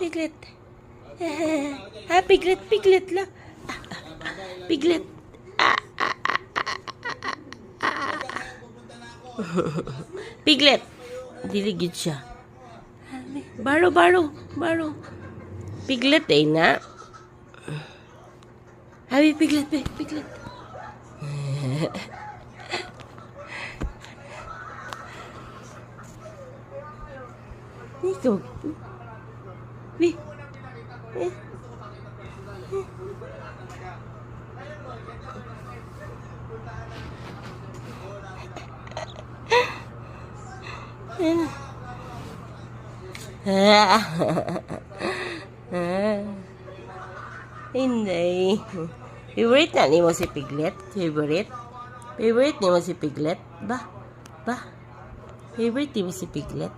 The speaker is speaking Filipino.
Piglet. Ha, piglet, piglet lang. Piglet. Piglet. Diligid siya. Baro, baro, baro. Piglet eh na. Habi, piglet, piglet. Ikaw. Hindi. Favorite na ni mo si Piglet? Favorite? Favorite ni mo si Piglet? Ba? Favorite ni mo si Piglet?